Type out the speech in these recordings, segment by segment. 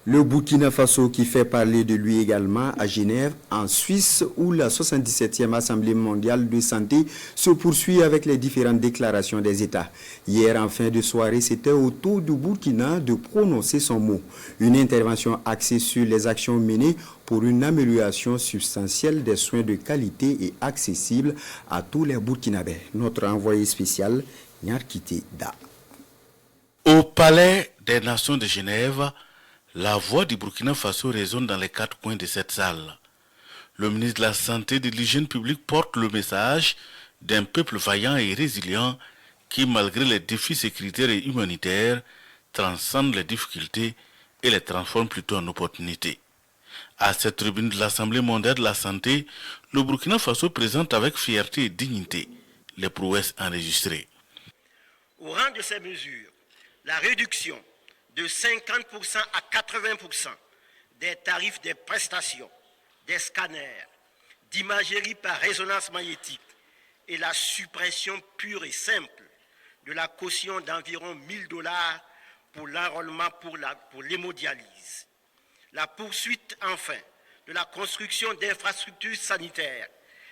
Le Burkina Faso qui fait parler de lui également à Genève, en Suisse, où la 77e Assemblée mondiale de santé se poursuit avec les différentes déclarations des États. Hier, en fin de soirée, c'était au tour du Burkina de prononcer son mot. Une intervention axée sur les actions menées pour une amélioration substantielle des soins de qualité et accessibles à tous les Burkinabés. Notre envoyé spécial, Nyarkite Da. Au Palais des Nations de Genève, la voix du Burkina Faso résonne dans les quatre coins de cette salle. Le ministre de la Santé et de l'Hygiène publique porte le message d'un peuple vaillant et résilient qui, malgré les défis sécuritaires et humanitaires, transcende les difficultés et les transforme plutôt en opportunités. À cette tribune de l'Assemblée mondiale de la santé, le Burkina Faso présente avec fierté et dignité les prouesses enregistrées. Au rang de ces mesures, la réduction de 50% à 80% des tarifs des prestations, des scanners, d'imagerie par résonance magnétique et la suppression pure et simple de la caution d'environ $1000 pour l'enrôlement pour l'hémodialyse. La poursuite enfin de la construction d'infrastructures sanitaires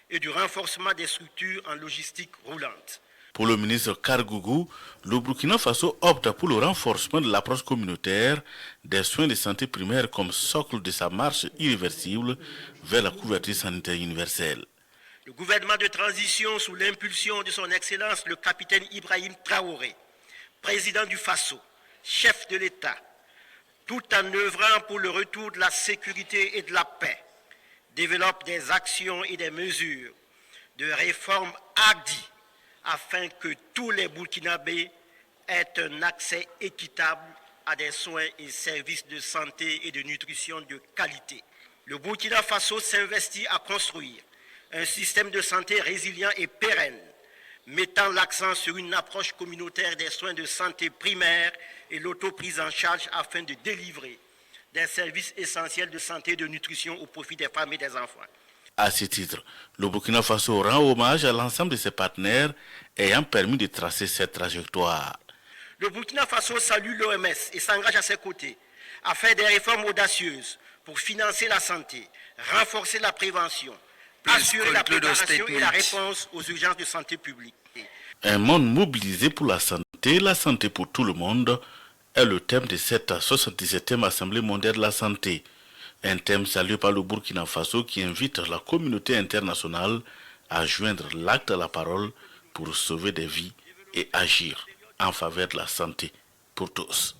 et du renforcement des structures en logistique roulante. Pour le ministre Kargougou, le Burkina Faso opte pour le renforcement de l'approche communautaire des soins de santé primaire comme socle de sa marche irréversible vers la couverture sanitaire universelle. Le gouvernement de transition sous l'impulsion de son Excellence le capitaine Ibrahim Traoré, président du Faso, chef de l'État, tout en œuvrant pour le retour de la sécurité et de la paix, développe des actions et des mesures de réforme hardies afin que tous les Burkinabés aient un accès équitable à des soins et services de santé et de nutrition de qualité. Le Burkina Faso s'investit à construire un système de santé résilient et pérenne, mettant l'accent sur une approche communautaire des soins de santé primaires et l'autoprise en charge afin de délivrer des services essentiels de santé et de nutrition au profit des femmes et des enfants. À ce titre, le Burkina Faso rend hommage à l'ensemble de ses partenaires ayant permis de tracer cette trajectoire. Le Burkina Faso salue l'OMS et s'engage à ses côtés à faire des réformes audacieuses pour financer la santé, renforcer la prévention, assurer la préparation et la réponse aux urgences de santé publique. Un monde mobilisé pour la santé pour tout le monde est le thème de cette 77e Assemblée mondiale de la santé. Un thème salué par le Burkina Faso qui invite la communauté internationale à joindre l'acte à la parole pour sauver des vies et agir en faveur de la santé pour tous.